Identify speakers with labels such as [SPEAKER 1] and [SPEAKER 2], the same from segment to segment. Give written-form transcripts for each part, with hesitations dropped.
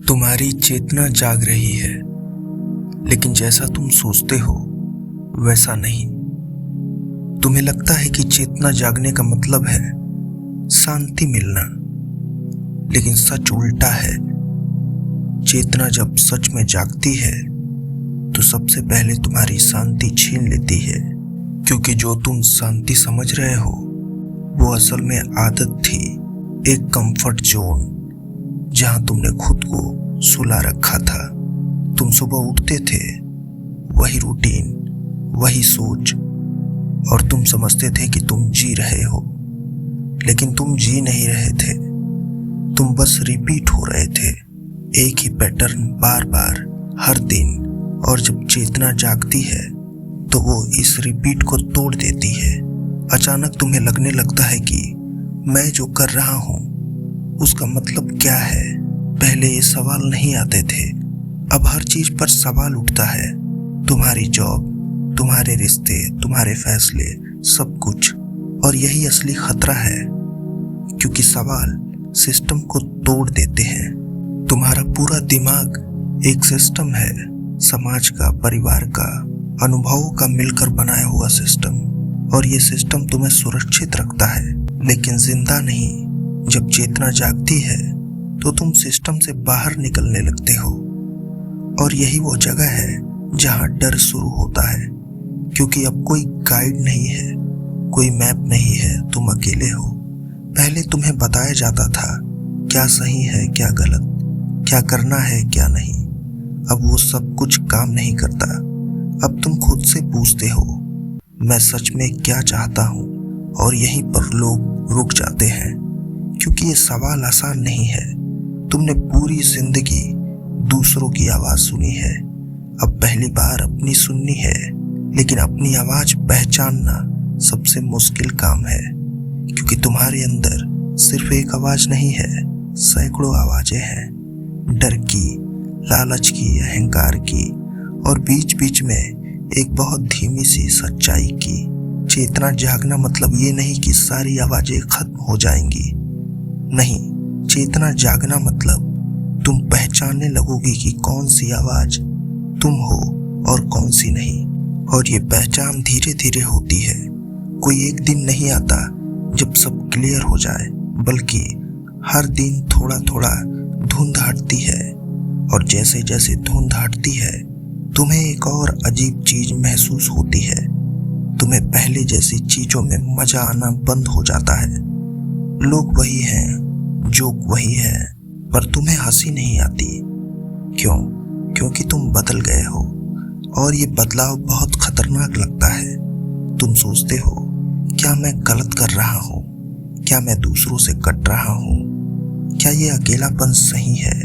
[SPEAKER 1] तुम्हारी चेतना जाग रही है, लेकिन जैसा तुम सोचते हो वैसा नहीं। तुम्हें लगता है कि चेतना जागने का मतलब है शांति मिलना, लेकिन सच उल्टा है। चेतना जब सच में जागती है तो सबसे पहले तुम्हारी शांति छीन लेती है, क्योंकि जो तुम शांति समझ रहे हो वो असल में आदत थी, एक कंफर्ट जोन जहां तुमने खुद को सुला रखा था। तुम सुबह उठते थे, वही रूटीन, वही सोच, और तुम समझते थे कि तुम जी रहे हो, लेकिन तुम जी नहीं रहे थे। तुम बस रिपीट हो रहे थे, एक ही पैटर्न बार बार हर दिन। और जब चेतना जागती है तो वो इस रिपीट को तोड़ देती है। अचानक तुम्हें लगने लगता है कि मैं जो कर रहा हूं उसका मतलब क्या है। पहले ये सवाल नहीं आते थे, अब हर चीज पर सवाल उठता है। तुम्हारी जॉब, तुम्हारे रिश्ते, तुम्हारे फैसले, सब कुछ। और यही असली खतरा है, क्योंकि सवाल सिस्टम को तोड़ देते हैं। तुम्हारा पूरा दिमाग एक सिस्टम है, समाज का, परिवार का, अनुभवों का मिलकर बनाया हुआ सिस्टम। और ये सिस्टम तुम्हें सुरक्षित रखता है, लेकिन जिंदा नहीं। जब चेतना जागती है तो तुम सिस्टम से बाहर निकलने लगते हो, और यही वो जगह है जहां डर शुरू होता है, क्योंकि अब कोई गाइड नहीं है, कोई मैप नहीं है, तुम अकेले हो। पहले तुम्हें बताया जाता था क्या सही है, क्या गलत, क्या करना है, क्या नहीं। अब वो सब कुछ काम नहीं करता। अब तुम खुद से पूछते हो, मैं सच में क्या चाहता हूँ? और यहीं पर लोग रुक जाते हैं, क्योंकि ये सवाल आसान नहीं है। तुमने पूरी जिंदगी दूसरों की आवाज सुनी है, अब पहली बार अपनी सुननी है। लेकिन अपनी आवाज पहचानना सबसे मुश्किल काम है, क्योंकि तुम्हारे अंदर सिर्फ एक आवाज नहीं है, सैकड़ों आवाजें हैं। डर की, लालच की, अहंकार की, और बीच बीच में एक बहुत धीमी सी सच्चाई की। चेतना जागना मतलब ये नहीं कि सारी आवाजें खत्म हो जाएंगी। नहीं, चेतना जागना मतलब तुम पहचानने लगोगी कि कौन सी आवाज तुम हो और कौन सी नहीं। और ये पहचान धीरे धीरे होती है। कोई एक दिन नहीं आता जब सब क्लियर हो जाए, बल्कि हर दिन थोड़ा थोड़ा धुंध हटती है। और जैसे जैसे धुंध हटती है तुम्हें एक और अजीब चीज महसूस होती है। तुम्हें पहले जैसी चीजों में मजा आना बंद हो जाता है। लोग वही हैं, जोक वही है, पर तुम्हें हंसी नहीं आती। क्यों? क्योंकि तुम बदल गए हो, और ये बदलाव बहुत खतरनाक लगता है। तुम सोचते हो, क्या मैं गलत कर रहा हूँ? क्या मैं दूसरों से कट रहा हूँ? क्या ये अकेलापन सही है?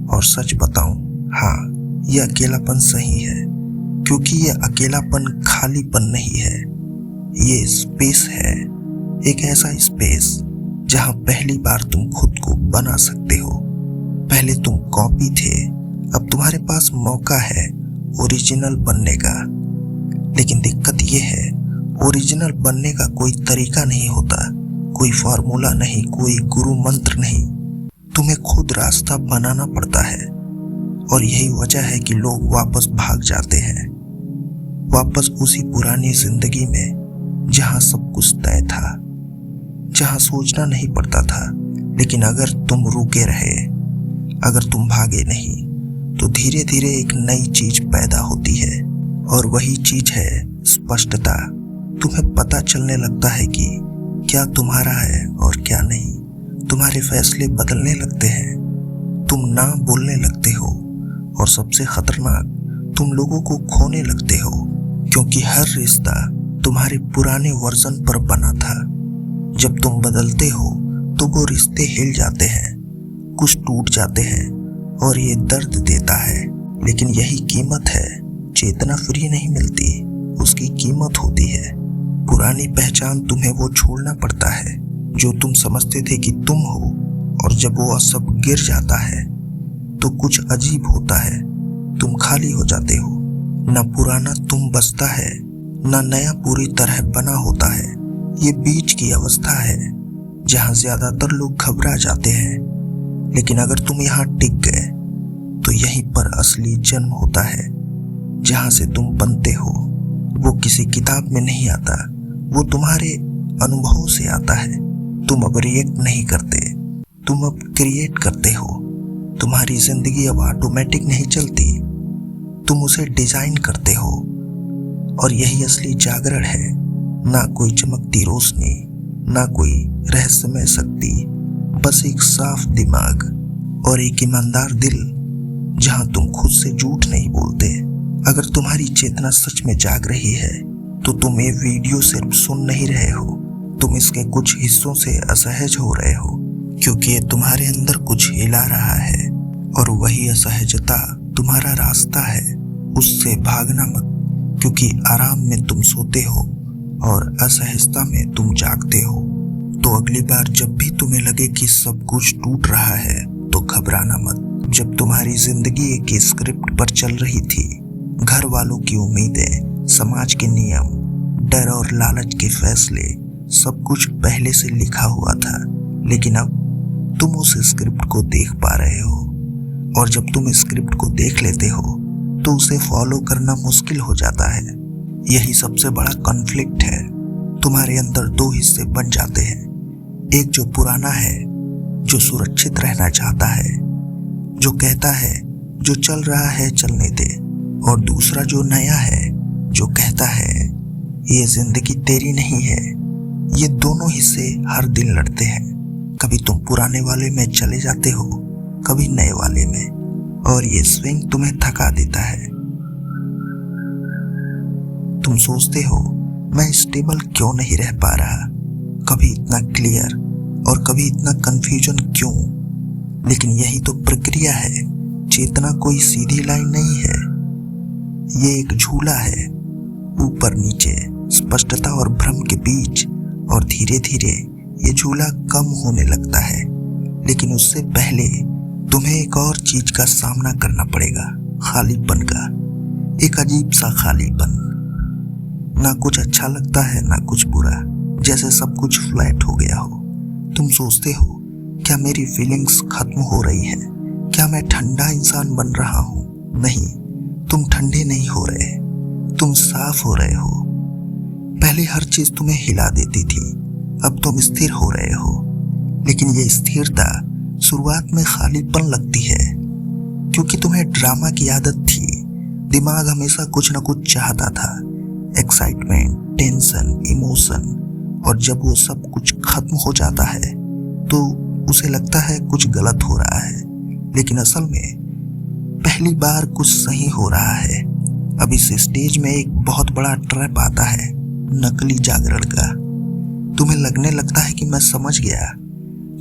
[SPEAKER 1] और सच बताऊं, हाँ, ये अकेलापन सही है, क्योंकि ये अकेलापन खालीपन नहीं है, ये स्पेस है। एक ऐसा स्पेस जहां पहली बार तुम खुद को बना सकते हो। पहले तुम कॉपी थे, अब तुम्हारे पास मौका है ओरिजिनल बनने का। लेकिन दिक्कत ये है, ओरिजिनल बनने का कोई तरीका नहीं होता, कोई फॉर्मूला नहीं, कोई गुरु मंत्र नहीं। तुम्हें खुद रास्ता बनाना पड़ता है। और यही वजह है कि लोग वापस भाग जाते हैं, वापस उसी पुरानी जिंदगी में जहां सब कुछ तय था, जहां सोचना नहीं पड़ता था। लेकिन अगर तुम रुके रहे, अगर तुम भागे नहीं, तो धीरे धीरे एक नई चीज पैदा होती है। और वही चीज है स्पष्टता। तुम्हें पता चलने लगता है कि क्या तुम्हारा है और क्या नहीं। तुम्हारे फैसले बदलने लगते हैं, तुम ना बोलने लगते हो, और सबसे खतरनाक, तुम लोगों को खोने लगते हो, क्योंकि हर रिश्ता तुम्हारे पुराने वर्जन पर बना था। जब तुम बदलते हो तो वो रिश्ते हिल जाते हैं, कुछ टूट जाते हैं, और ये दर्द देता है। लेकिन यही कीमत है। चेतना फ्री नहीं मिलती, उसकी कीमत होती है। पुरानी पहचान तुम्हें वो छोड़ना पड़ता है जो तुम समझते थे कि तुम हो। और जब वो सब गिर जाता है तो कुछ अजीब होता है, तुम खाली हो जाते हो। ना पुराना तुम बचता है, ना नया पूरी तरह बना होता है। ये बीच की अवस्था है जहां ज्यादातर लोग घबरा जाते हैं। लेकिन अगर तुम यहाँ टिक गए यहीं पर असली जन्म होता है। जहां से तुम बनते हो वो किसी किताब में नहीं आता, वो तुम्हारे अनुभव से आता है। तुम अब रिएक्ट नहीं करते, तुम अब क्रिएट करते हो। तुम्हारी जिंदगी अब ऑटोमेटिक नहीं चलती, तुम उसे डिजाइन करते हो। और यही असली जागरण है। ना कोई चमकती रोशनी, ना कोई रहस्यमय शक्ति, बस एक साफ दिमाग और एक ईमानदार दिल जहां तुम खुद से झूठ नहीं बोलते। अगर तुम्हारी चेतना सच में जाग रही है तो तुम ये वीडियो सिर्फ सुन नहीं रहे हो, तुम इसके कुछ हिस्सों से असहज हो रहे हो, क्योंकि ये तुम्हारे अंदर कुछ हिला रहा है। और वही असहजता तुम्हारा रास्ता है। उससे भागना मत, क्योंकि आराम में तुम सोते हो और असहजता में तुम जागते हो। तो अगली बार जब भी तुम्हें लगे कि सब कुछ टूट रहा है तो घबराना मत। जब तुम्हारी जिंदगी एक स्क्रिप्ट पर चल रही थी, घर वालों की उम्मीदें, समाज के नियम, डर और लालच के फैसले, सब कुछ पहले से लिखा हुआ था। लेकिन अब तुम उस स्क्रिप्ट को देख पा रहे हो, और जब तुम स्क्रिप्ट को देख लेते हो तो उसे फॉलो करना मुश्किल हो जाता है। यही सबसे बड़ा कॉन्फ्लिक्ट है। तुम्हारे अंदर दो हिस्से बन जाते हैं, एक जो पुराना है, जो सुरक्षित रहना चाहता है, जो कहता है जो चल रहा है चलने दे, और दूसरा जो नया है, जो कहता है ये जिंदगी तेरी नहीं है। ये दोनों हिस्से हर दिन लड़ते हैं। कभी तुम पुराने वाले में चले जाते हो, कभी नए वाले में, और ये स्विंग तुम्हें थका देता है। तुम सोचते हो मैं स्टेबल क्यों नहीं रह पा रहा, कभी इतना क्लियर और कभी इतना कंफ्यूजन क्यों। लेकिन यही तो प्रक्रिया है। चेतना कोई सीधी लाइन नहीं है, ये एक झूला है, ऊपर नीचे, स्पष्टता और भ्रम के बीच। और धीरे धीरे ये झूला कम होने लगता है। लेकिन उससे पहले तुम्हें एक और चीज का सामना करना पड़ेगा, खालीपन का। एक अजीब सा खालीपन। ना कुछ अच्छा लगता है, ना कुछ बुरा, जैसे सब कुछ फ्लैट हो गया हो। तुम सोचते हो क्या मेरी फीलिंग्स खत्म हो रही है, क्या मैं ठंडा इंसान बन रहा हूँ? नहीं, तुम ठंडे नहीं हो रहे, तुम साफ हो रहे हो। पहले हर चीज तुम्हें हिला देती थी, अब तुम स्थिर हो रहे हो। लेकिन ये स्थिरता शुरुआत में खालीपन लगती है, क्योंकि तुम्हें ड्रामा की आदत थी। दिमाग हमेशा कुछ न कुछ चाहता था, एक्साइटमेंट, टेंशन, इमोशन। और जब वो सब कुछ खत्म हो जाता है तो उसे लगता है कुछ गलत हो रहा है। लेकिन असल में पहली बार कुछ सही हो रहा है। अब इस स्टेज में एक बहुत बड़ा ट्रैप आता है, नकली जागरण का। तुम्हें लगने लगता है कि मैं समझ गया,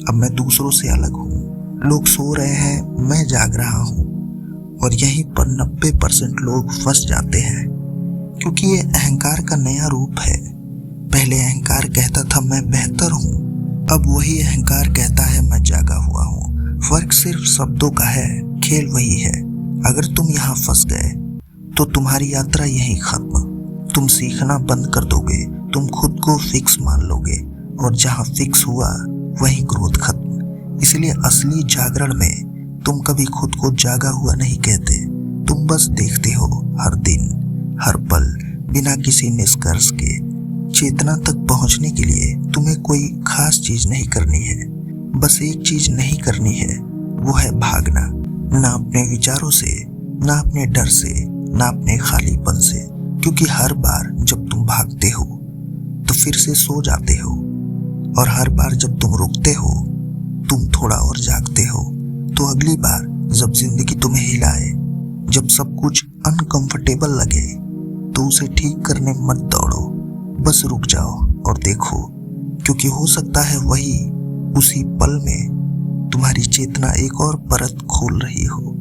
[SPEAKER 1] अब मैं दूसरों से अलग हूँ। लोग सो रहे हैं, मैं जाग रहा हूँ। और यहीं पर 90% लोग फंस जाते हैं, क्योंकि ये अहंकार का नया रूप है। पहले अहंकार कहता था मैं बेहतर हूँ, अब वही अहंकार कहता है मैं जागा हुआ हूँ। फर्क सिर्फ शब्दों का है, खेल वही है। अगर तुम यहाँ फंस गए तो तुम्हारी यात्रा यहीं खत्म। तुम सीखना बंद कर दोगे, तुम खुद को फिक्स मान लोगे, और जहाँ फिक्स हुआ वहीं ग्रोथ खत्म। इसलिए असली जागरण में तुम कभी खुद को जागा हुआ नहीं कहते, तुम बस देखते हो हर दिन, हर पल, बिना किसी निष्कर्ष के। चेतना तक पहुंचने के लिए तुम्हें कोई खास चीज नहीं करनी है, बस एक चीज नहीं करनी है, वो है भागना। ना अपने विचारों से, ना अपने डर से, ना अपने खालीपन से। क्योंकि हर बार जब तुम भागते हो तो फिर से सो जाते हो, और हर बार जब तुम रुकते हो तुम थोड़ा और जागते हो। तो अगली बार जब जिंदगी तुम्हें हिलाए, जब सब कुछ अनकंफर्टेबल लगे, तो उसे ठीक करने मत दौड़ो, बस रुक जाओ और देखो। क्योंकि हो सकता है वही उसी पल में तुम्हारी चेतना एक और परत खोल रही हो।